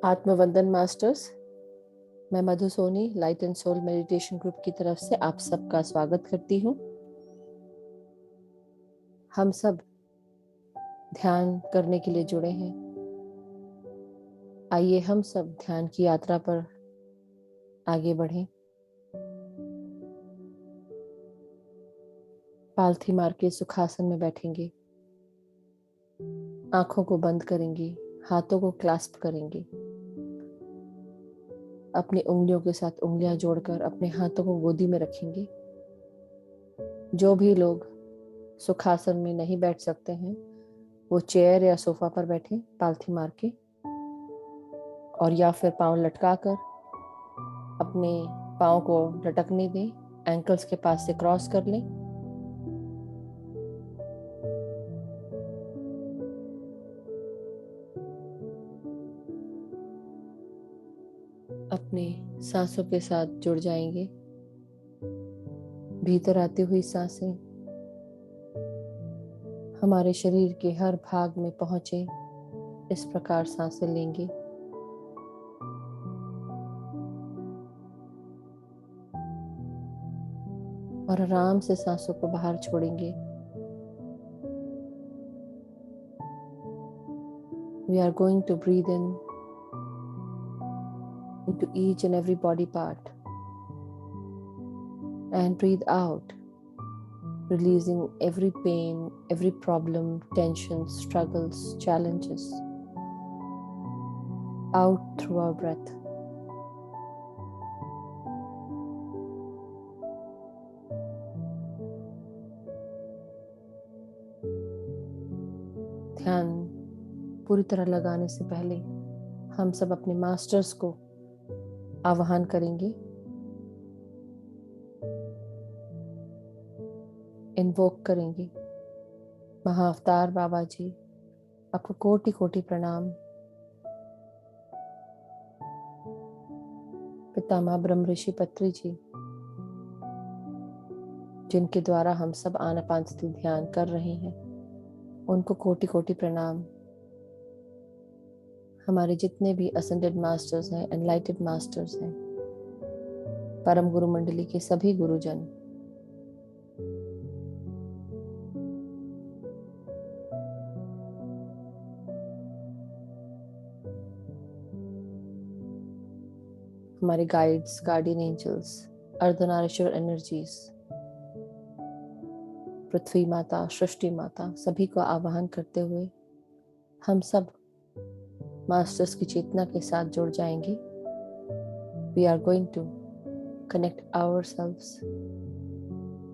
आत्मवंदन masters, मैं Madhu Soni light and soul meditation group की तरफ से आप सबका स्वागत करती हूँ। हम सब ध्यान करने के लिए जुड़े हैं। आइए हम सब ध्यान की यात्रा पर आगे बढ़ें। पालथी मार के सुखासन में बैठेंगे, आंखों को बंद करेंगे, हाथों को क्लैस्प करेंगे, अपनी उंगलियों के साथ उंगलियां जोड़कर अपने हाथों को गोदी में रखेंगे। जो भी लोग सुखासन में नहीं बैठ सकते हैं वो चेयर या सोफा पर बैठे पालथी मार के, और या फिर पाँव लटकाकर अपने पाँव को लटकने दें, एंकल्स के पास से क्रॉस कर लें। अपने सांसों के साथ जुड़ जाएंगे। भीतर आती हुई सांसें हमारे शरीर के हर भाग में पहुंचे, इस प्रकार सांसें लेंगे। और आराम से सांसों को बाहर छोड़ेंगे। We are going to breathe in into each and every body part and breathe out, releasing every pain, every problem, tensions, struggles, challenges out through our breath. ध्यान पूरी तरह लगाने से पहले हम सब अपने मास्टर्स को आवाहन करेंगे, इन्वोक करेंगे। महाअवतार बाबा जी, आपको कोटि कोटि प्रणाम। पितामह ब्रह्म ऋषि पत्री जी, जिनके द्वारा हम सब आनापानसती ध्यान कर रहे हैं, उनको कोटि कोटि प्रणाम। हमारे जितने भी असेंडेड मास्टर्स हैं, एनलाइटेड मास्टर्स हैं, परम गुरु मंडली के सभी गुरुजन, हमारे guides, guardian angels, Ardhanarishwar energies, पृथ्वी माता, सृष्टि माता, सभी को आवाहन करते हुए हम सब मास्टर्स की चेतना के साथ जुड़ जाएंगे। We are going to connect ourselves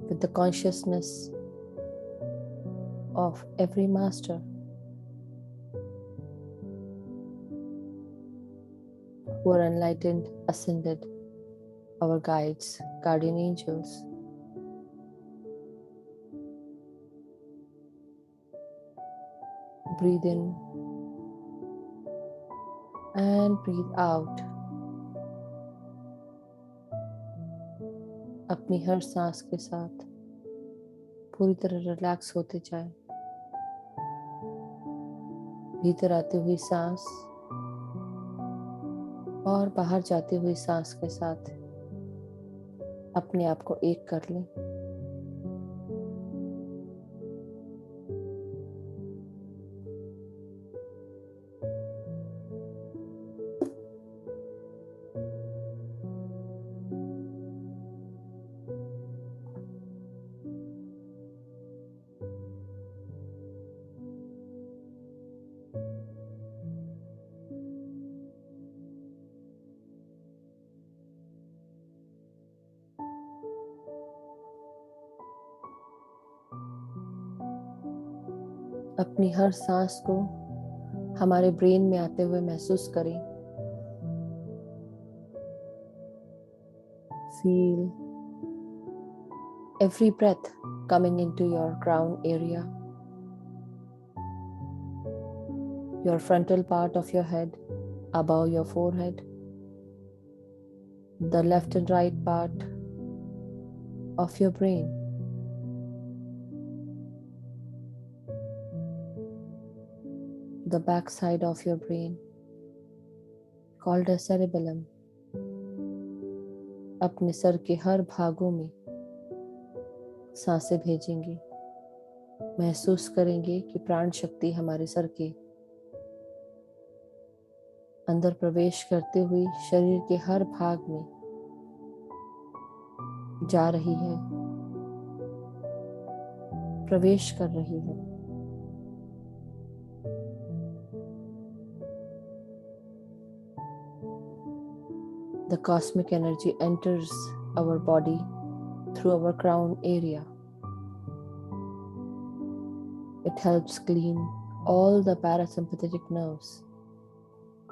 with the consciousness of every master who are enlightened, ascended, our guides, guardian angels. Breathe in and breathe out. अपनी हर सांस के साथ पूरी तरह रिलैक्स होते जाए। भीतर आती हुई सांस और बाहर जाती हुई सांस के साथ अपने आप को एक कर लें। अपनी हर सांस को हमारे ब्रेन में आते हुए महसूस करें। Feel every breath coming into your crown area, your frontal part of your head, above your forehead, the left and right part of your brain. the back side of your brain called as cerebellum, अपने sir के हर भागों में सांसें भेजेंगे। महसूस करेंगे कि प्राण शक्ति हमारे सर के अंदर प्रवेश करते हुए शरीर के हर भाग में जा रही है, प्रवेश कर रही है। The cosmic energy enters our body through our crown area. It helps clean all the parasympathetic nerves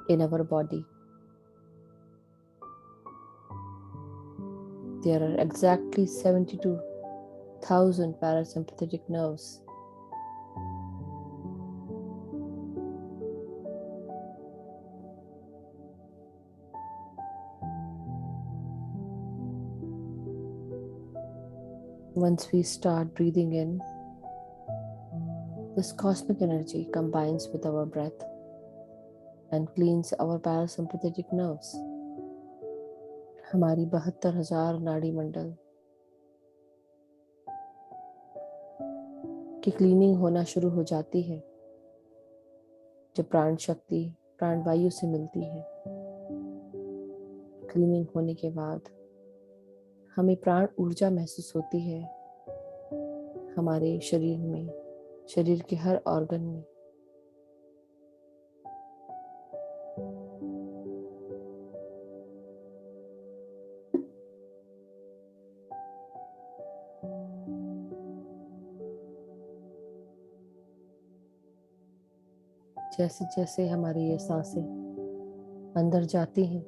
in our body. There are exactly 72,000 parasympathetic nerves. Once we start breathing in, this cosmic energy combines with our breath and cleans our parasympathetic nerves. हमारी 72,000 नाड़ी मंडल की cleaning होना शुरू हो जाती है जब प्राण शक्ति प्राण वायु से मिलती है। क्लीनिंग होने के बाद हमें प्राण ऊर्जा महसूस होती है हमारे शरीर में, शरीर के हर ऑर्गन में। जैसे जैसे हमारी ये सांसें अंदर जाती हैं,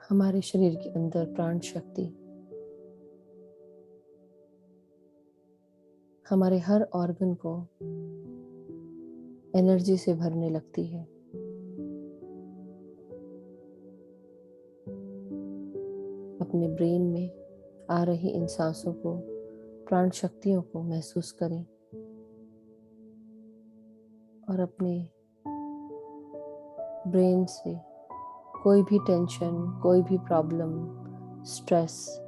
हमारे शरीर के अंदर प्राण शक्ति हमारे हर ऑर्गन को एनर्जी से भरने लगती है। अपने ब्रेन में आ रही इन सांसों को, प्राण शक्तियों को महसूस करें और अपने ब्रेन से कोई भी टेंशन, कोई भी प्रॉब्लम, स्ट्रेस,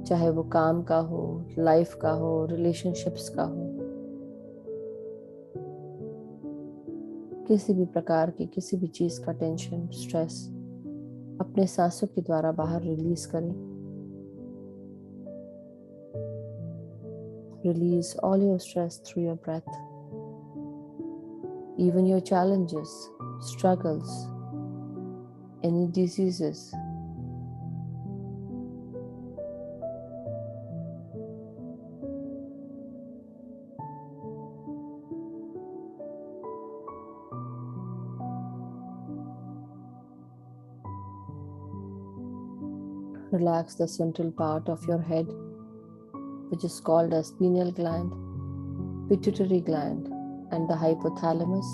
चाहे वो काम का हो, लाइफ का हो, रिलेशनशिप्स का हो, किसी भी प्रकार की किसी भी चीज का टेंशन, स्ट्रेस अपने सांसों के द्वारा बाहर रिलीज करें। Release all your stress through your breath. Even your challenges, struggles, any diseases. Relax the central part of your head, which is called as pineal gland, pituitary gland, and the hypothalamus.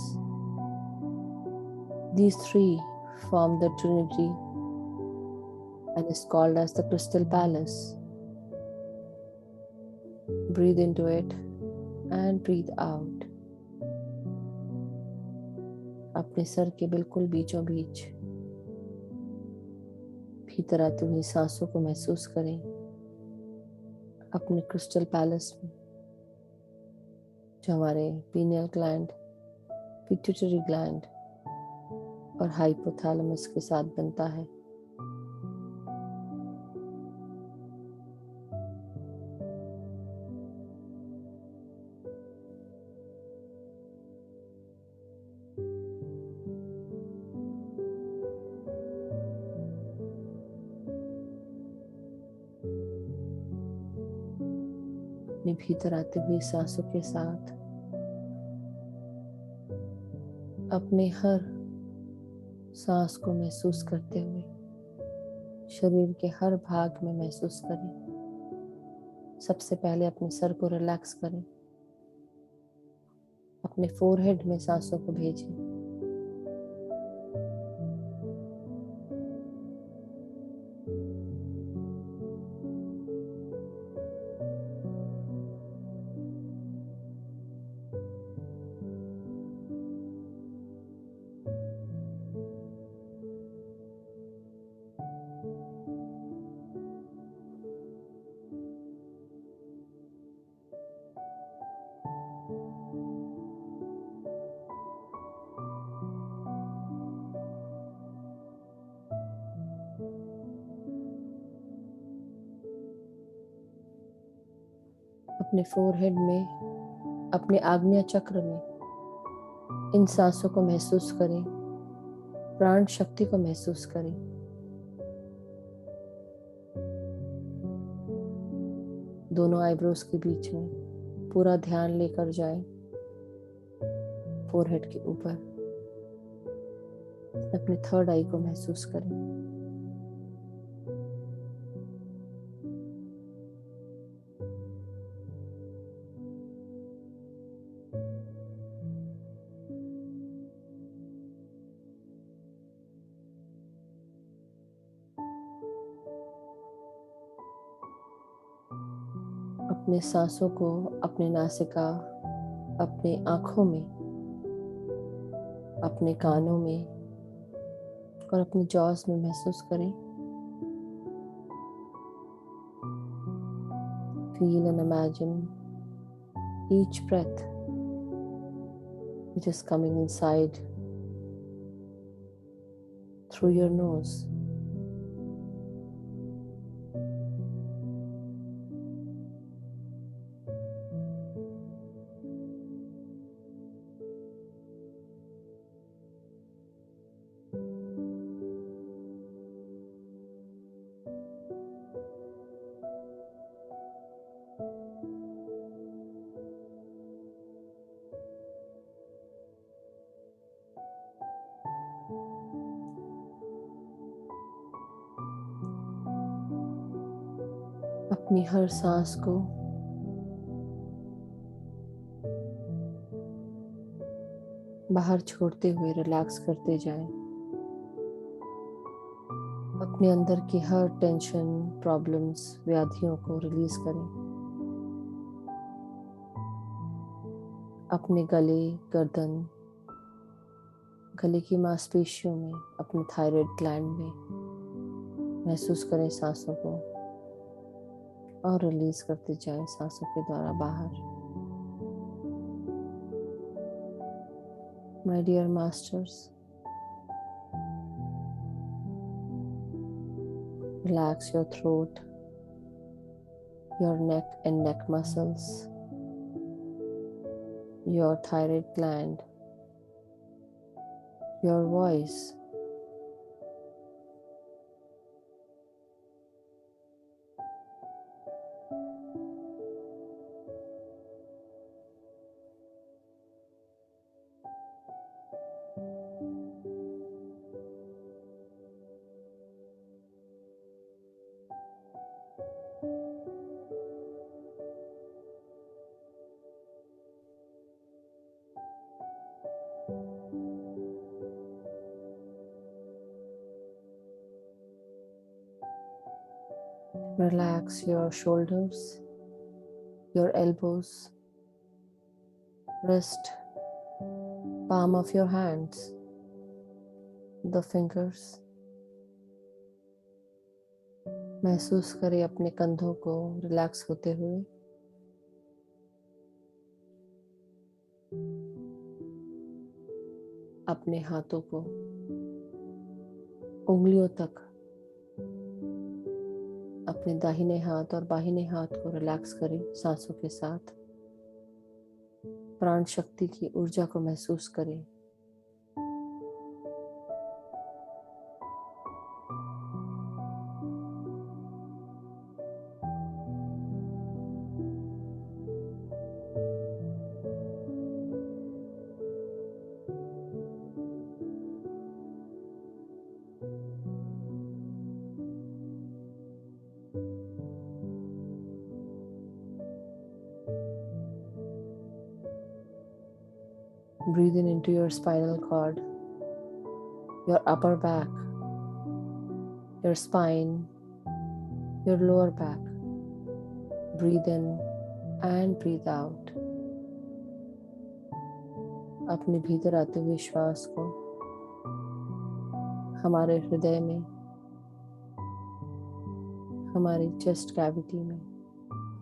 These three form the trinity and is called as the crystal palace. Breathe into it and breathe out. अपने sir के बिल्कुल बीचों बीच भीतर आती हुई सांसों को महसूस करें अपने क्रिस्टल पैलेस में, जो हमारे पीनियल ग्लैंड, पिट्यूटरी ग्लैंड और हाइपोथैलेमस के साथ बनता है। अपने भीतर आती हुई सांसों के साथ अपने हर सांस को महसूस करते हुए शरीर के हर भाग में महसूस करें। सबसे पहले अपने सर को रिलैक्स करें, अपने फोरहेड में सांसों को भेजें। अपने फोरहेड में, अपने आग्नेय चक्र में इन सांसों को महसूस करें, प्राण शक्ति को महसूस करें। दोनों आईब्रोज के बीच में पूरा ध्यान लेकर जाएं, फोरहेड के ऊपर अपने थर्ड आई को महसूस करें। अपने सांसों को अपने नासिका, अपने आंखों में, अपने कानों में और अपने जॉस में महसूस करें। Feel and imagine each breath which is coming inside through your nose. अपनी हर सांस को बाहर छोड़ते हुए रिलैक्स करते जाएं। अपने अंदर की हर टेंशन, प्रॉब्लम्स, व्याधियों को रिलीज करें। अपने गले, गर्दन, गले की मांसपेशियों में, अपने थायराइड ग्लैंड में महसूस करें सांसों को और रिलीज करते जाएं सांसों के द्वारा बाहर। My dear masters, relax your throat, your neck and neck muscles, your thyroid gland, your voice. Relax your shoulders, your elbows, wrist, palm of your hands, the fingers. महसूस करें अपने कंधों को रिलैक्स होते हुए। अपने हाथों को उंगलियों तक, अपने दाहिने हाथ और बाहिने हाथ को रिलैक्स करें सांसों के साथ। प्राण शक्ति की ऊर्जा को महसूस करें। Breathe in into your spinal cord, your upper back, your spine, your lower back. Breathe in and breathe out. अपने भीतर आते हुए श्वास को हमारे हृदय में, हमारी चेस्ट कैविटी में,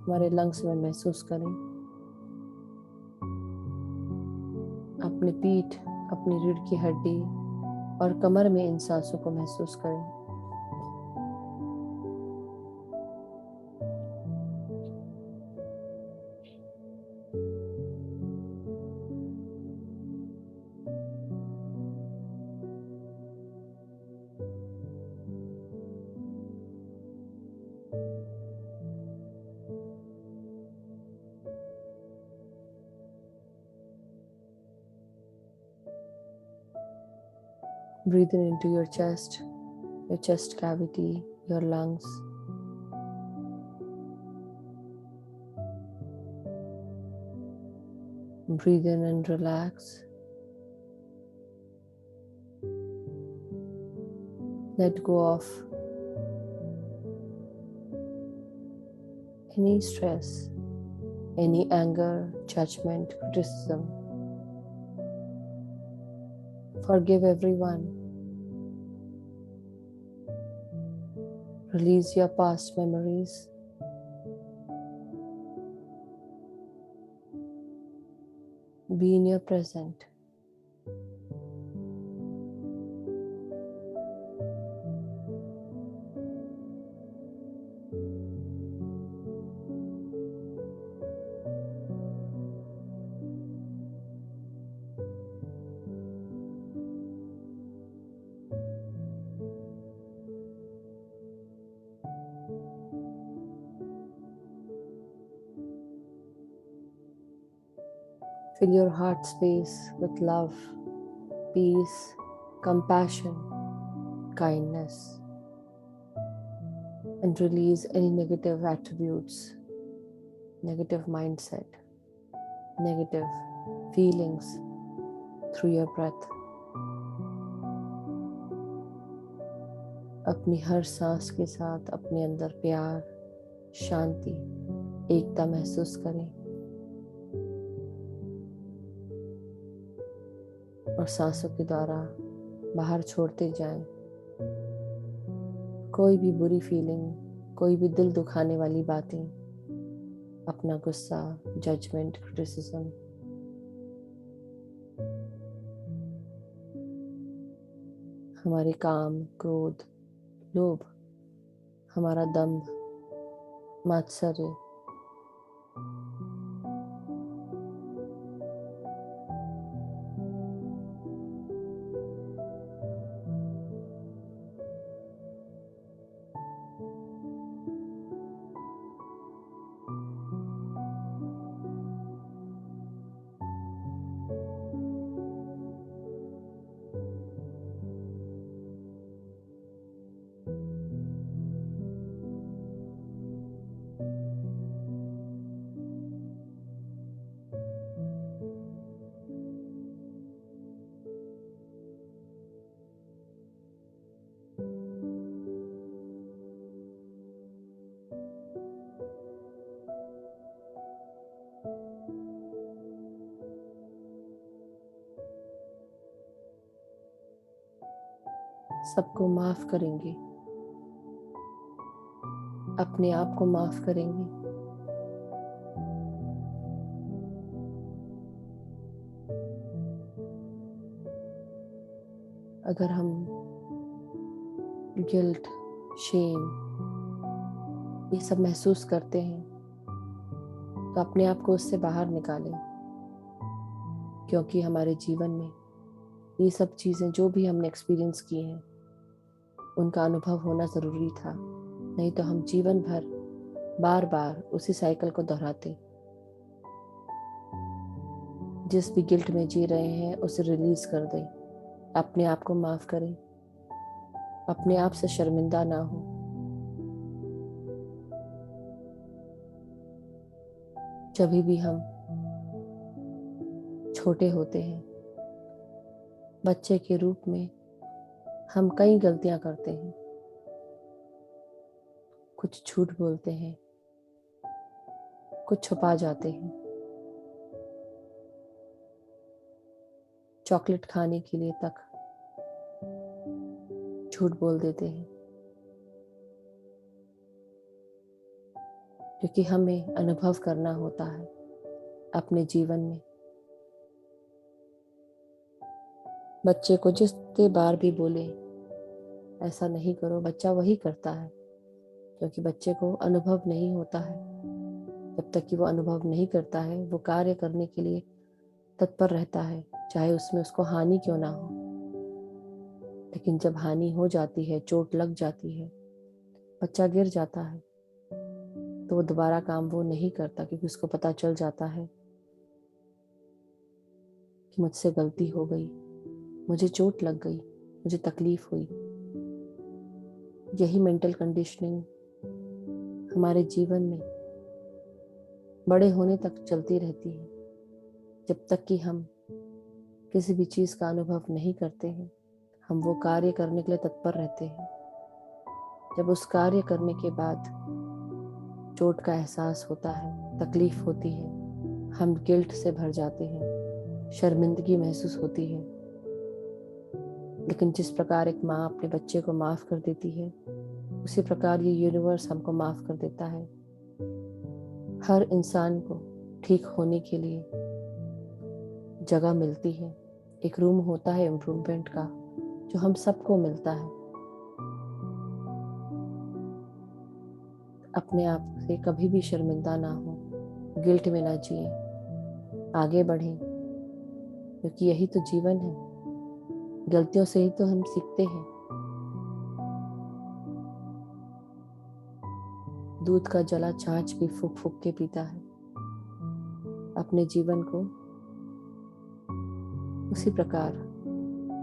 हमारे लंग्स में महसूस करें। अपनी पीठ, अपनी रीढ़ की हड्डी और कमर में इन सांसों को महसूस करें। Breathing into your chest cavity, your lungs. Breathe in and relax. Let go of any stress, any anger, judgment, criticism. Forgive everyone. Release your past memories. Be in your present. Fill your heart space with love, peace, compassion, kindness, and release any negative attributes, negative mindset, negative feelings through your breath. अपनी हर सांस के साथ अपने अंदर प्यार, शांति, एकता महसूस करें और सांसों के द्वारा बाहर छोड़ते जाएं। कोई भी बुरी फीलिंग, कोई भी दिल दुखाने वाली बातें, अपना गुस्सा, जजमेंट, क्रिटिसिज्म, हमारे काम, क्रोध, लोभ, हमारा दंभ, मात्सर्य, सबको माफ करेंगे, अपने आप को माफ करेंगे। अगर हम गिल्ट, शेम ये सब महसूस करते हैं तो अपने आप को उससे बाहर निकालें, क्योंकि हमारे जीवन में ये सब चीज़ें जो भी हमने एक्सपीरियंस की हैं उनका अनुभव होना ज़रूरी था, नहीं तो हम जीवन भर बार बार उसी साइकिल को दोहराते। जिस भी गिल्ट में जी रहे हैं उसे रिलीज कर दें, अपने आप को माफ करें, अपने आप से शर्मिंदा ना हो। जब भी हम छोटे होते हैं, बच्चे के रूप में हम कई गलतियां करते हैं, कुछ झूठ बोलते हैं, कुछ छुपा जाते हैं, चॉकलेट खाने के लिए तक झूठ बोल देते हैं, क्योंकि हमें अनुभव करना होता है अपने जीवन में। बच्चे को जितने बार भी बोले ऐसा नहीं करो, बच्चा वही करता है, क्योंकि बच्चे को अनुभव नहीं होता है। जब तक कि वो अनुभव नहीं करता है वो कार्य करने के लिए तत्पर रहता है, चाहे उसमें उसको हानि क्यों ना हो। लेकिन जब हानि हो जाती है, चोट लग जाती है, बच्चा गिर जाता है, तो वो दोबारा काम वो नहीं करता, क्योंकि उसको पता चल जाता है कि मुझसे गलती हो गई, मुझे चोट लग गई, मुझे तकलीफ हुई। यही मेंटल कंडीशनिंग हमारे जीवन में बड़े होने तक चलती रहती है, जब तक कि हम किसी भी चीज़ का अनुभव नहीं करते हैं। हम वो कार्य करने के लिए तत्पर रहते हैं। जब उस कार्य करने के बाद चोट का एहसास होता है, तकलीफ होती है, हम गिल्ट से भर जाते हैं, शर्मिंदगी महसूस होती है। लेकिन जिस प्रकार एक माँ अपने बच्चे को माफ़ कर देती है, उसी प्रकार ये यूनिवर्स हमको माफ़ कर देता है। हर इंसान को ठीक होने के लिए जगह मिलती है। एक रूम होता है इम्प्रूवमेंट का, जो हम सबको मिलता है। अपने आप से कभी भी शर्मिंदा ना हो, गिल्ट में ना जिए, आगे बढ़ें, क्योंकि यही तो जीवन है। गलतियों से ही तो हम सीखते हैं। दूध का जला छाछ भी फूक फूक के पीता है। अपने जीवन को उसी प्रकार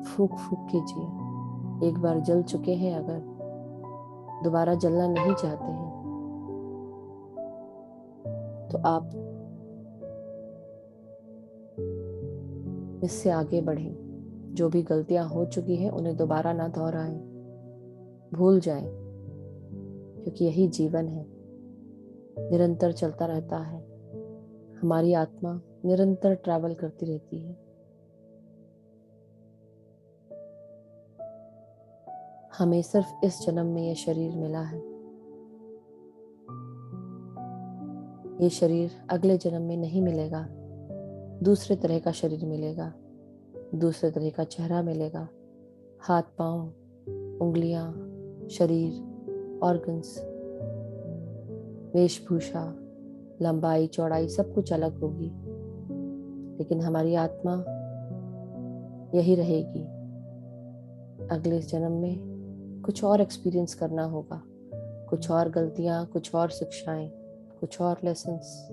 फूक फूक के जिए। एक बार जल चुके हैं, अगर दोबारा जलना नहीं चाहते हैं, तो आप इससे आगे बढ़ें। जो भी गलतियां हो चुकी हैं उन्हें दोबारा ना दोहराएं, भूल जाएं, क्योंकि यही जीवन है, निरंतर चलता रहता है। हमारी आत्मा निरंतर ट्रैवल करती रहती है। हमें सिर्फ इस जन्म में यह शरीर मिला है। ये शरीर अगले जन्म में नहीं मिलेगा। दूसरे तरह का शरीर मिलेगा, दूसरे तरह का चेहरा मिलेगा। हाथ पांव, उंगलियां, शरीर, ऑर्गन्स, वेशभूषा, लंबाई चौड़ाई सब कुछ अलग होगी, लेकिन हमारी आत्मा यही रहेगी। अगले जन्म में कुछ और एक्सपीरियंस करना होगा, कुछ और गलतियां, कुछ और शिक्षाएं, कुछ और लेसन्स।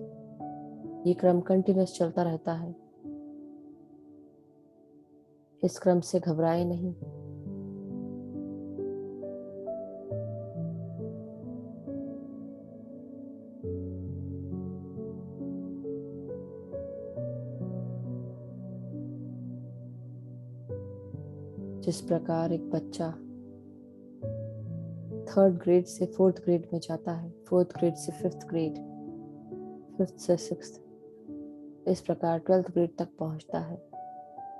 ये क्रम कंटिन्यूस चलता रहता है। इस क्रम से घबराए नहीं। जिस प्रकार एक बच्चा 3rd ग्रेड से 4th ग्रेड में जाता है, 4th ग्रेड से 5th ग्रेड, 5th से 6th, इस प्रकार 12th ग्रेड तक पहुंचता है,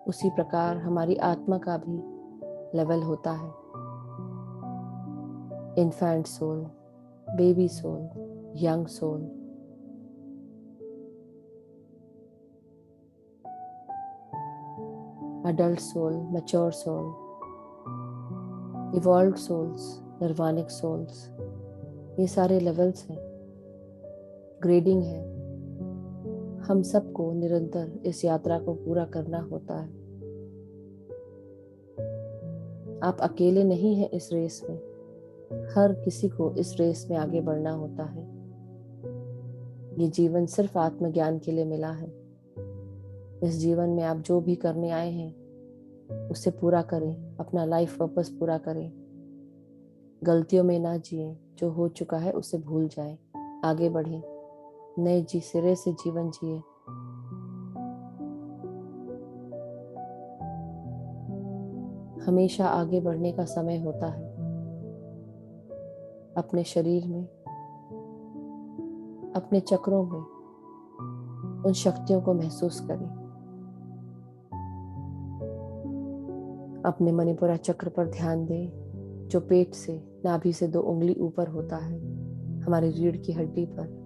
उसी प्रकार हमारी आत्मा का भी लेवल होता है। Infant soul, baby soul, young soul, adult soul, mature soul, evolved souls, nirvanic souls, ये सारे लेवल्स हैं, ग्रेडिंग है। हम सबको निरंतर इस यात्रा को पूरा करना होता है। आप अकेले नहीं हैं इस रेस में। हर किसी को इस रेस में आगे बढ़ना होता है। ये जीवन सिर्फ आत्मज्ञान के लिए मिला है। इस जीवन में आप जो भी करने आए हैं उसे पूरा करें, अपना लाइफ पर्पस पूरा करें। गलतियों में ना जिए, जो हो चुका है उसे भूल जाएं, आगे बढ़ें, नए सिरे से जीवन जिए। हमेशा आगे बढ़ने का समय होता है। अपने शरीर में, अपने चक्रों में उन शक्तियों को महसूस करें। अपने मणिपुरा चक्र पर ध्यान दें, जो पेट से, नाभि से 2 उंगली ऊपर होता है, हमारी रीढ़ की हड्डी पर।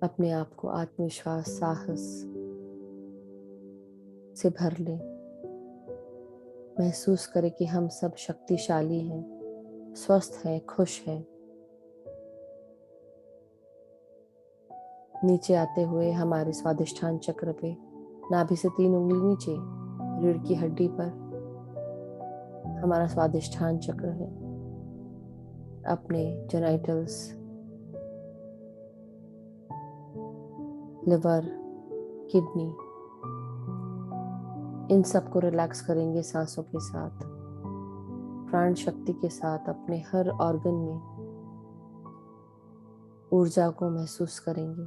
अपने आप को आत्मविश्वास, साहस से भर लें। महसूस करें कि हम सब शक्तिशाली हैं, स्वस्थ हैं, खुश हैं। नीचे आते हुए हमारे स्वादिष्ठान चक्र पे, नाभि से 3 उंगली नीचे, रीढ़ की हड्डी पर हमारा स्वादिष्ठान चक्र है। अपने जेनाइटल्स, लिवर, किडनी, इन सब को रिलैक्स करेंगे सांसों के साथ। प्राण शक्ति के साथ अपने हर ऑर्गन में ऊर्जा को महसूस करेंगे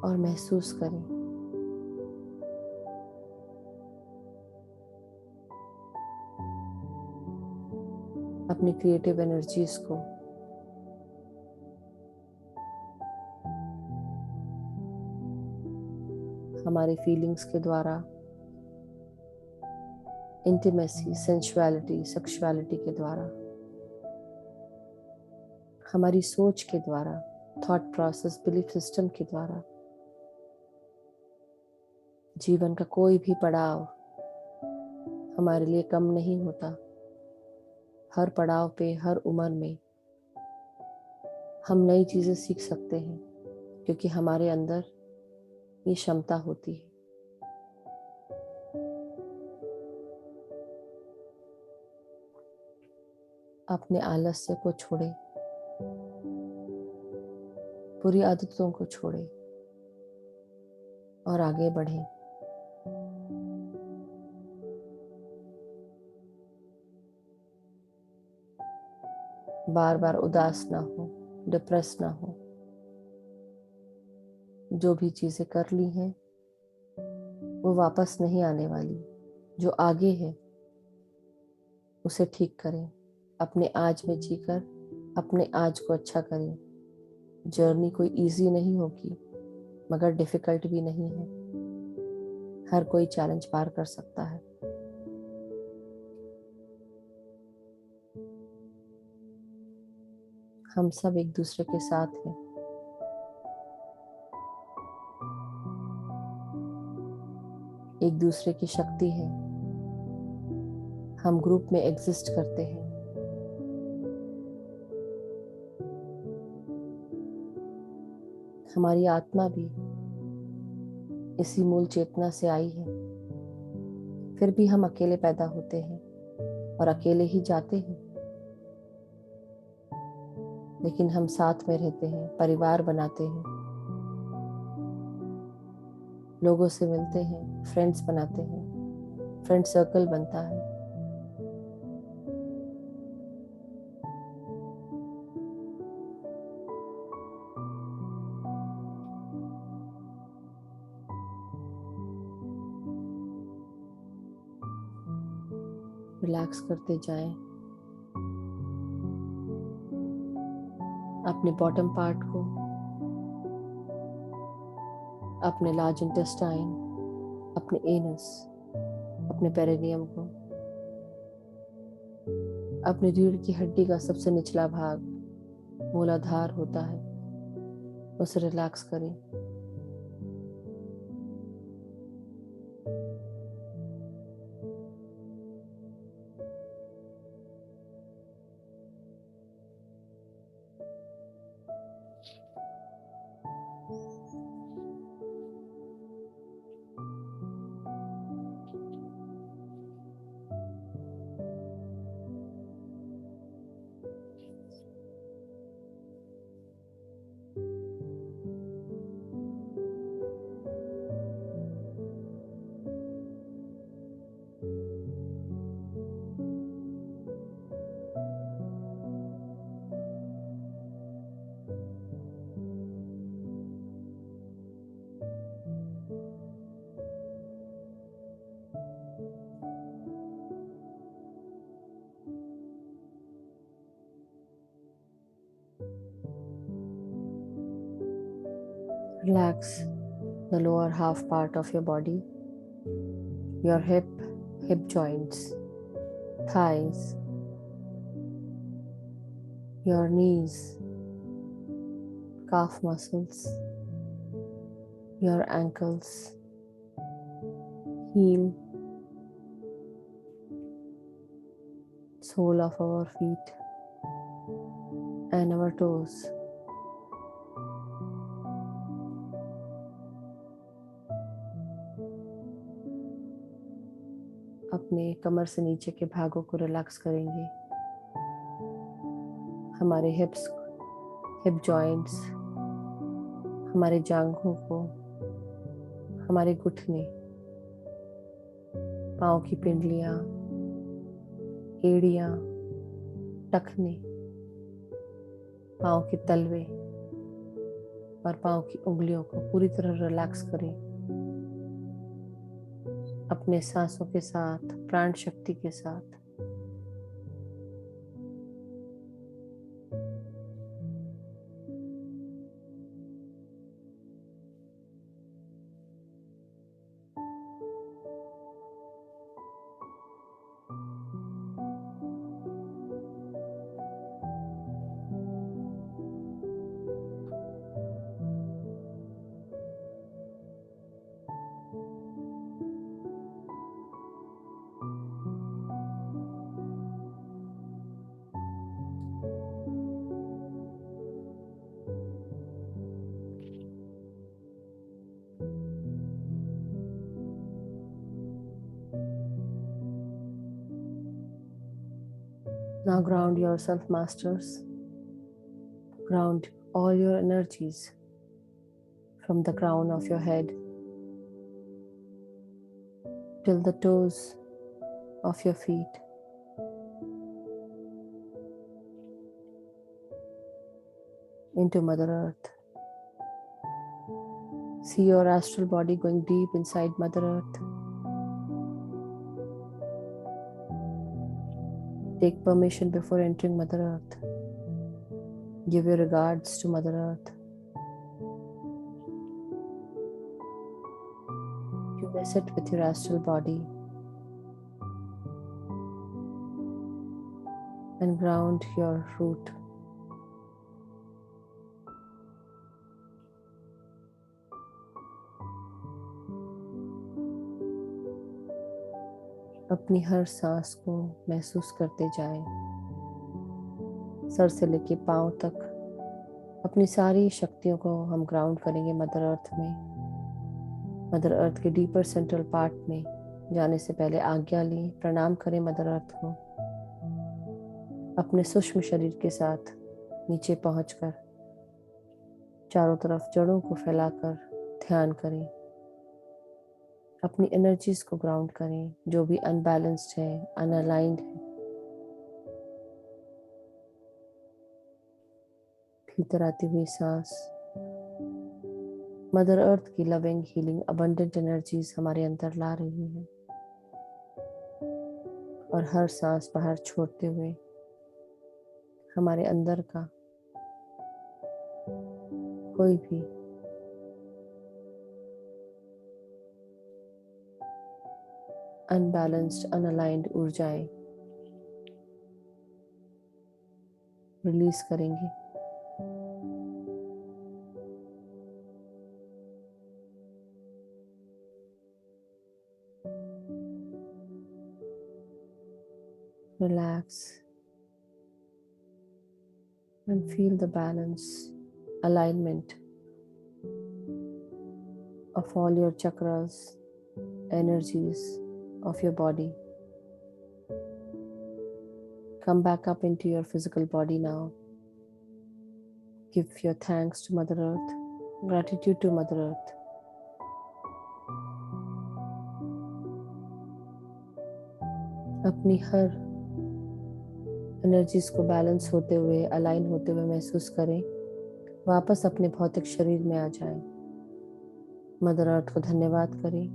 और महसूस करें अपनी क्रिएटिव एनर्जीज को। हमारी फीलिंग्स के द्वारा, इंटीमेसी, सेंसुअलिटी, सेक्सुअलिटी के द्वारा, हमारी सोच के द्वारा, थॉट प्रोसेस, बिलीफ सिस्टम के द्वारा जीवन का कोई भी पड़ाव हमारे लिए कम नहीं होता। हर पड़ाव पे, हर उम्र में हम नई चीजें सीख सकते हैं, क्योंकि हमारे अंदर ये क्षमता होती है। अपने आलस्य को छोड़ें, बुरी आदतों को छोड़ें और आगे बढ़ें। बार बार उदास ना हो, डिप्रेस ना हो। जो भी चीजें कर ली हैं वो वापस नहीं आने वाली। जो आगे है उसे ठीक करें। अपने आज में जीकर अपने आज को अच्छा करें। जर्नी कोई इजी नहीं होगी, मगर डिफिकल्ट भी नहीं है। हर कोई चैलेंज पार कर सकता है। हम सब एक दूसरे के साथ हैं। एक दूसरे की शक्ति है। हम ग्रुप में एग्जिस्ट करते हैं। हमारी आत्मा भी इसी मूल चेतना से आई है। फिर भी हम अकेले पैदा होते हैं और अकेले ही जाते हैं, लेकिन हम साथ में रहते हैं, परिवार बनाते हैं, लोगों से मिलते हैं, फ्रेंड्स बनाते हैं, फ्रेंड सर्कल बनता है। रिलैक्स करते जाएं। अपने बॉटम पार्ट को, अपने लार्ज इंटेस्टाइन, अपने एनस, अपने पेरिनियम को, अपनी रीढ़ की हड्डी का सबसे निचला भाग मूलाधार होता है, उसे रिलैक्स करें। Relax the lower half part of your body, your hip joints, thighs, your knees, calf muscles, your ankles, heel, sole of our feet, and our toes. अपने कमर से नीचे के भागों को रिलैक्स करेंगे। हमारे हिप जॉइंट्स, हमारे जांघों को, हमारे घुटने, पाँव की पिंडलियां, एड़ियां, टखने, पाँव के तलवे और पाँव की उंगलियों को पूरी तरह रिलैक्स करें। अपने सांसों के साथ, प्राण शक्ति के साथ। Now ground yourself, masters. Ground all your energies from the crown of your head till the toes of your feet. Into Mother Earth. See your astral body going deep inside Mother Earth. Take permission before entering Mother Earth. Give your regards to Mother Earth. You visit with your astral body and ground your root. अपनी हर सांस को महसूस करते जाएं, sir से लेके पांव तक। अपनी सारी शक्तियों को हम ग्राउंड करेंगे मदर अर्थ में। मदर अर्थ के डीपर सेंट्रल पार्ट में जाने से पहले आज्ञा लें, प्रणाम करें मदर अर्थ को। अपने सूक्ष्म शरीर के साथ नीचे पहुंचकर चारों तरफ जड़ों को फैलाकर ध्यान करें। अपनी एनर्जीज को ग्राउंड करें, जो भी अनबैलेंस्ड है, अनअलाइंड है। भीतर आती हुई सांस मदर अर्थ की लविंग, हीलिंग, अबंडेंट एनर्जीज हमारे अंदर ला रही है। और हर सांस बाहर छोड़ते हुए हमारे अंदर का कोई भी अनबैलेंस्ड, अनअलाइंड ऊर्जाएं रिलीज करेंगे। Relax and feel the balance, alignment of all your chakras, energies of your body. Come back up into your physical body now. Give your thanks to Mother Earth, gratitude to Mother Earth. अपनी हर energies को balance होते हुए, align होते हुए महसूस करें। वापस अपने भौतिक शरीर में आ जाएं। मदर अर्थ को धन्यवाद करें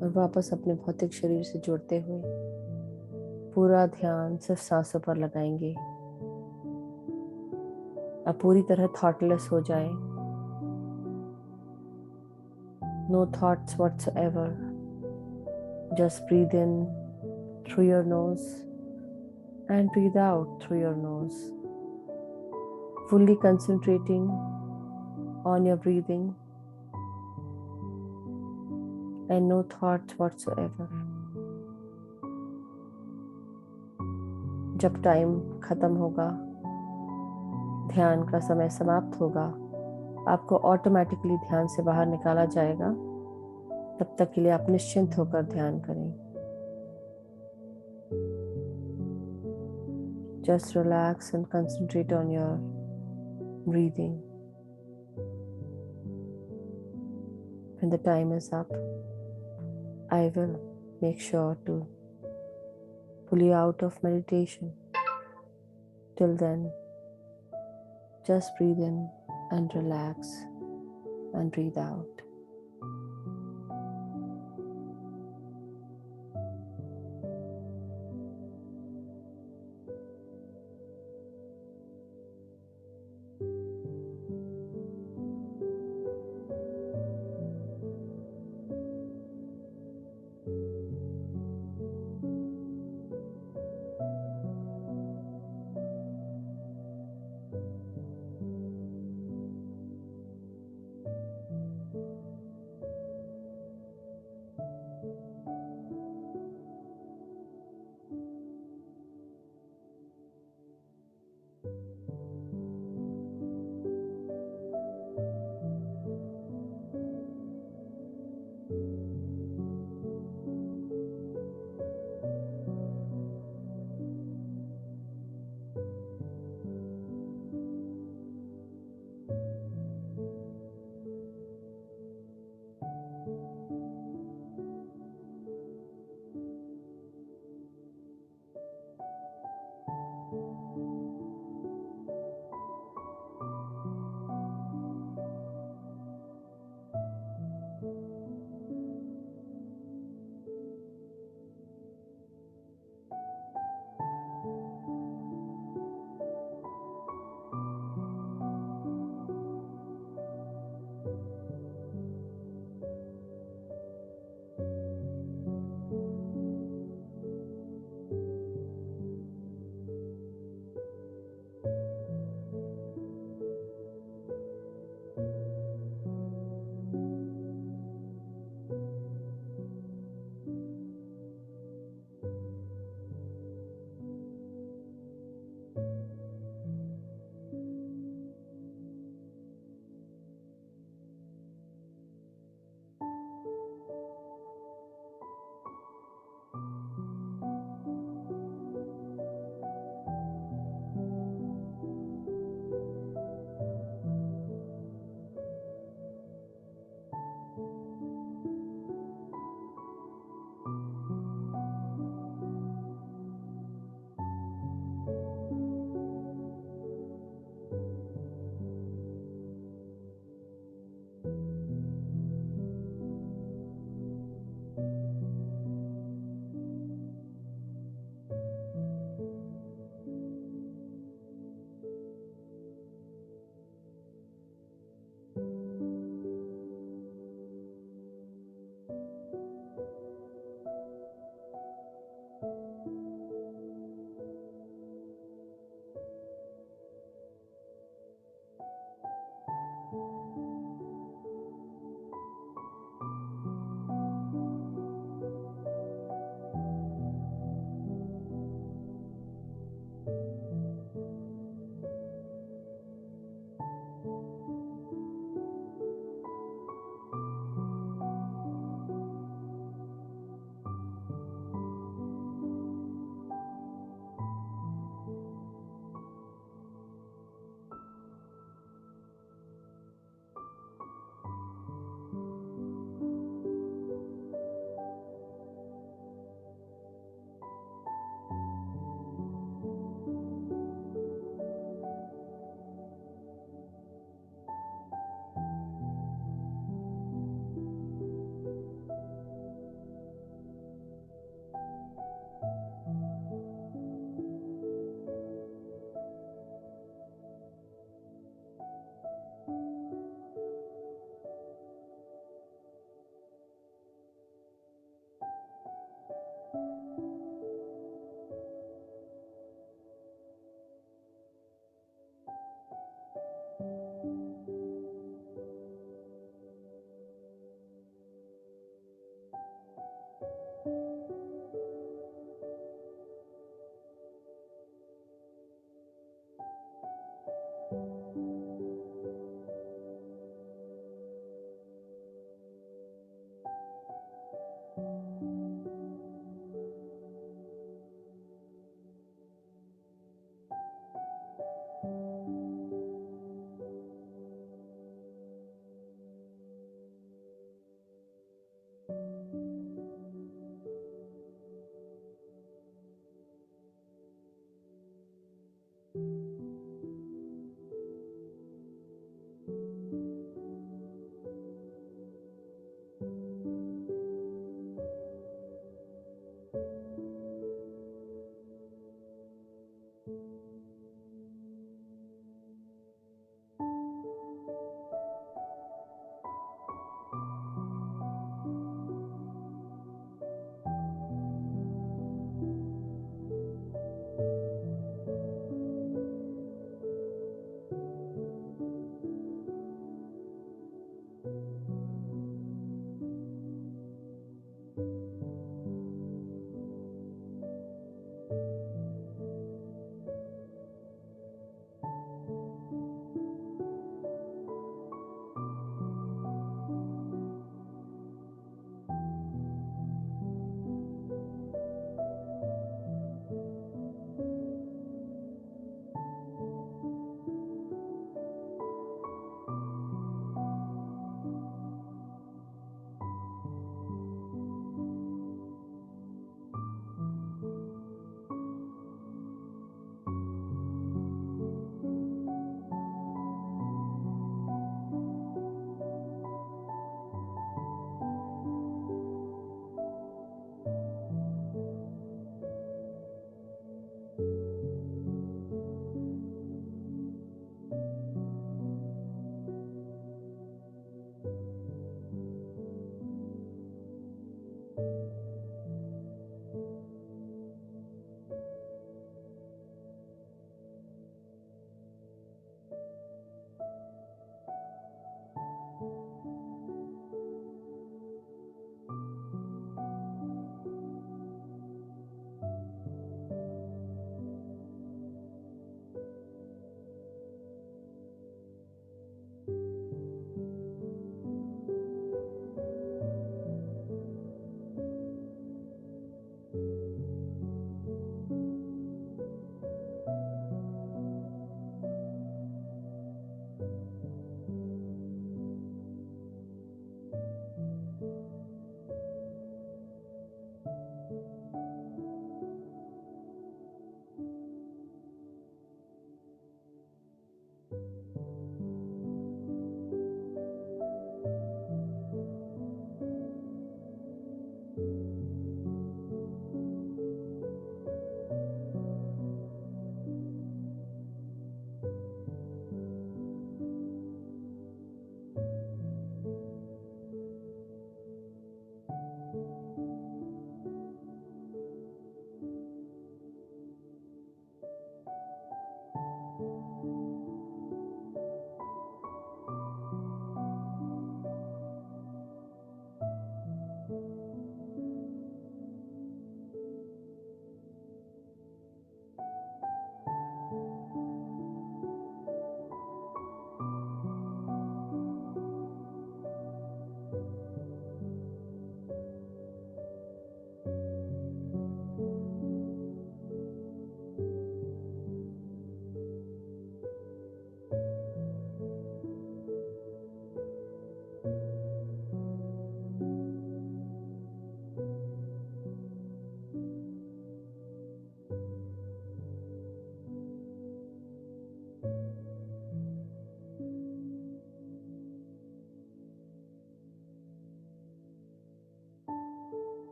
और वापस अपने भौतिक शरीर से जुड़ते हुए पूरा ध्यान सिर्फ सांसों पर लगाएंगे। अब पूरी तरह थॉटलेस हो जाएं। No thoughts whatsoever. Just breathe in through your nose and breathe out through your nose, fully concentrating on your breathing and no thoughts whatsoever. जब टाइम खत्म होगा, ध्यान का समय समाप्त होगा, आपको ऑटोमेटिकली ध्यान से बाहर निकाला जाएगा। तब तक के लिए आप निश्चिंत होकर ध्यान करें। Just relax and concentrate on your breathing. When the time is up, I will make sure to pull you out of meditation. Till then, just breathe in and relax and breathe out.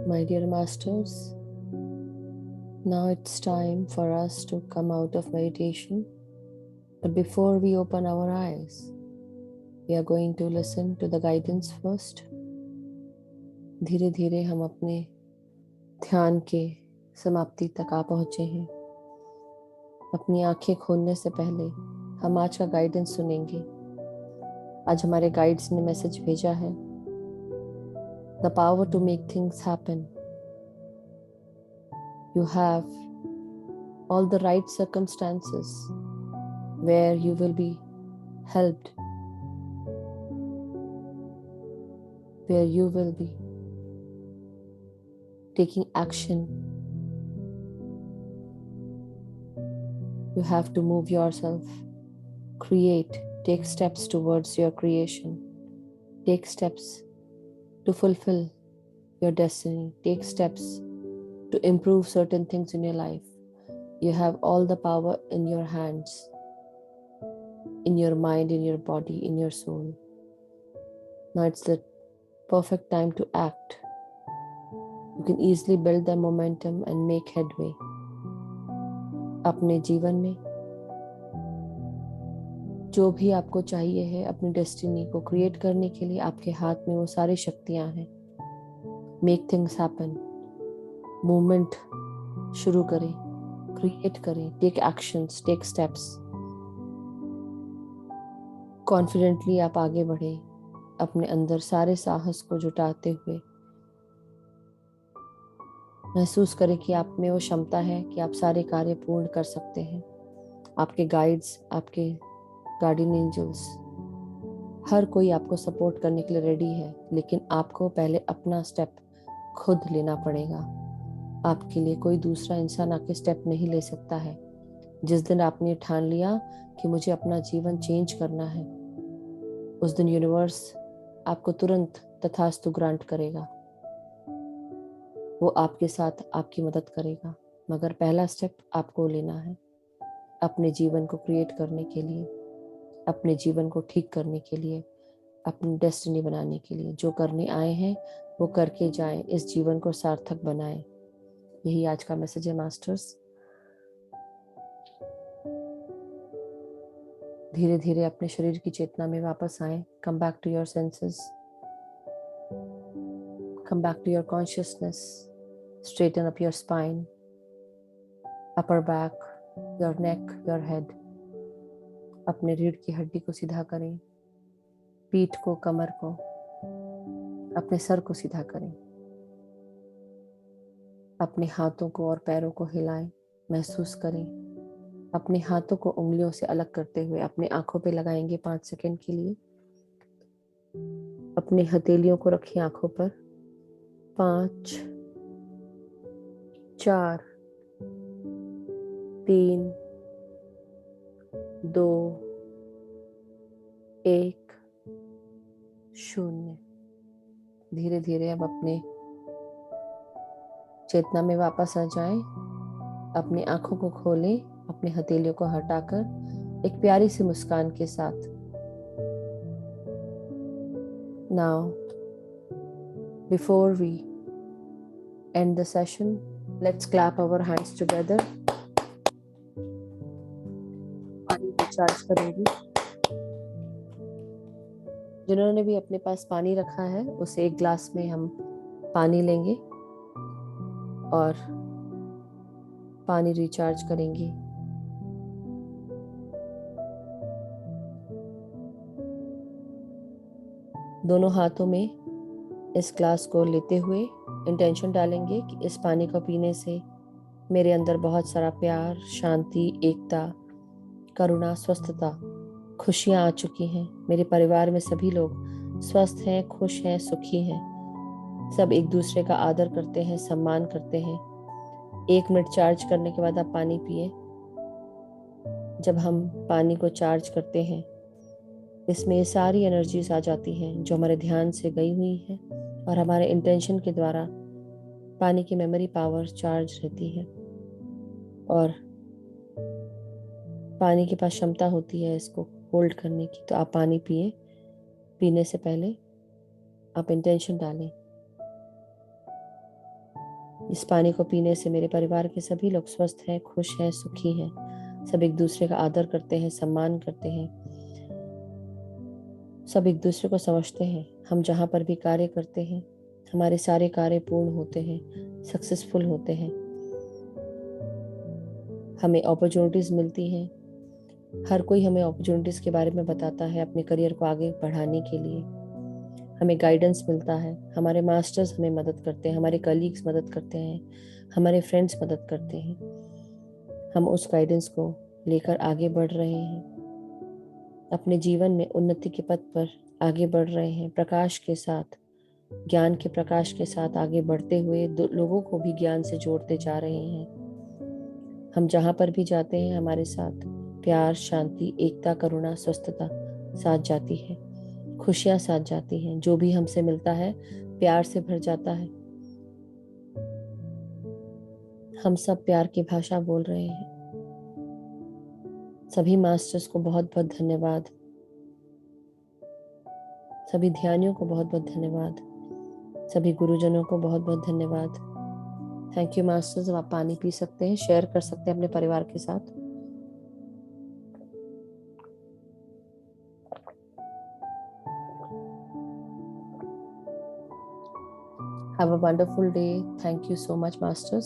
My dear masters, now it's time for us to come out of meditation. But before we open our eyes, we are going to listen to the guidance first. धीरे धीरे हम अपने ध्यान के समाप्ति तक आ पहुंचे हैं। अपनी आंखें खोलने से पहले हम आज का गाइडेंस सुनेंगे। आज हमारे गाइड्स ने मैसेज भेजा है, The power to make things happen. You have all the right circumstances where you will be helped, where you will be taking action. You have to move yourself, create, take steps towards your creation, take steps to fulfill your destiny, take steps to improve certain things in your life. You have all the power in your hands, in your mind, in your body, in your soul. Now it's the perfect time to act. You can easily build the momentum and make headway. अपने जीवन में जो भी आपको चाहिए है अपनी destiny को क्रिएट करने के लिए, आपके हाथ में वो सारी शक्तियां हैं। मेक थिंग्स हैपन, मूवमेंट शुरू करें, क्रिएट करें, take actions, take steps. Confidently आप आगे बढ़ें, अपने अंदर सारे साहस को जुटाते हुए महसूस करें कि आप में वो क्षमता है कि आप सारे कार्य पूर्ण कर सकते हैं। आपके गाइड्स, आपके गार्डियन एंजल्स, हर कोई आपको सपोर्ट करने के लिए रेडी है, लेकिन आपको पहले अपना स्टेप खुद लेना पड़ेगा। आपके लिए कोई दूसरा इंसान आके स्टेप नहीं ले सकता है। जिस दिन आपने ठान लिया कि मुझे अपना जीवन चेंज करना है, उस दिन यूनिवर्स आपको तुरंत तथास्तु ग्रांट करेगा। वो आपके साथ आपकी मदद करेगा, मगर पहला स्टेप आपको लेना है अपने जीवन को क्रिएट करने के लिए, अपने जीवन को ठीक करने के लिए, अपनी डेस्टिनी बनाने के लिए। जो करने आए हैं वो करके जाएं, इस जीवन को सार्थक बनाएं। यही आज का मैसेज है मास्टर्स। धीरे धीरे अपने शरीर की चेतना में वापस आएं। Come back to your senses, come back to your consciousness. Straighten up your spine, upper back, your neck, your head. अपने रीढ़ की हड्डी को सीधा करें, पीठ को, कमर को, अपने सर को सीधा करें। अपने हाथों को और पैरों को हिलाएं, महसूस करें। अपने हाथों को उंगलियों से अलग करते हुए अपने आंखों पे लगाएंगे 5 सेकंड के लिए। अपने हथेलियों को रखिए आंखों पर। 5, 4, 3, 2, 1, 0। धीरे धीरे अब अपने चेतना में वापस आ जाएं। अपनी आंखों को खोलें, अपने हथेलियों को हटाकर एक प्यारी सी मुस्कान के साथ। Now, before we end the session, let's clap our hands together. पानी रिचार्ज करेंगे। जिन्होंने भी अपने पास पानी रखा है, उसे एक ग्लास में हम पानी लेंगे और पानी रिचार्ज करेंगे। दोनों हाथों में इस ग्लास को लेते हुए इंटेंशन डालेंगे कि इस पानी को पीने से मेरे अंदर बहुत सारा प्यार, शांति, एकता, करुणा, स्वस्थता, खुशियाँ आ चुकी हैं। मेरे परिवार में सभी लोग स्वस्थ हैं, खुश हैं, सुखी हैं। सब एक दूसरे का आदर करते हैं, सम्मान करते हैं। 1 मिनट चार्ज करने के बाद आप पानी पिए। जब हम पानी को चार्ज करते हैं, इसमें ये सारी एनर्जीज आ जाती हैं जो हमारे ध्यान से गई हुई हैं, और हमारे इंटेंशन के द्वारा पानी की मेमोरी पावर चार्ज रहती है। और पानी के पास क्षमता होती है इसको होल्ड करने की। तो आप पानी पिए। पीने से पहले आप इंटेंशन डालें, इस पानी को पीने से मेरे परिवार के सभी लोग स्वस्थ हैं, खुश हैं, सुखी हैं। सब एक दूसरे का आदर करते हैं, सम्मान करते हैं। सब एक दूसरे को समझते हैं। हम जहाँ पर भी कार्य करते हैं, हमारे सारे कार्य पूर्ण होते हैं, सक्सेसफुल होते हैं। हमें अपॉर्चुनिटीज़ मिलती हैं। हर कोई हमें अपॉर्चुनिटीज़ के बारे में बताता है अपने करियर को आगे बढ़ाने के लिए। हमें गाइडेंस मिलता है। हमारे मास्टर्स हमें मदद करते हैं, हमारे कलीग्स मदद करते हैं, हमारे फ्रेंड्स मदद करते हैं। हम उस गाइडेंस को लेकर आगे बढ़ रहे हैं, अपने जीवन में उन्नति के पथ पर आगे बढ़ रहे हैं। प्रकाश के साथ, ज्ञान के प्रकाश के साथ आगे बढ़ते हुए लोगों को भी ज्ञान से जोड़ते जा रहे हैं। हम जहाँ पर भी जाते हैं, हमारे साथ प्यार, शांति, एकता, करुणा, स्वस्थता साथ जाती है, खुशियाँ साथ जाती हैं। जो भी हमसे मिलता है प्यार से भर जाता है। हम सब प्यार की भाषा बोल रहे हैं। सभी मास्टर्स को बहुत बहुत धन्यवाद। सभी ध्यानियों को बहुत बहुत धन्यवाद। सभी गुरुजनों को बहुत बहुत धन्यवाद। Thank you masters. अब आप पानी पी सकते हैं, शेयर कर सकते हैं अपने परिवार के साथ। Have a wonderful day. Thank you so much, Masters.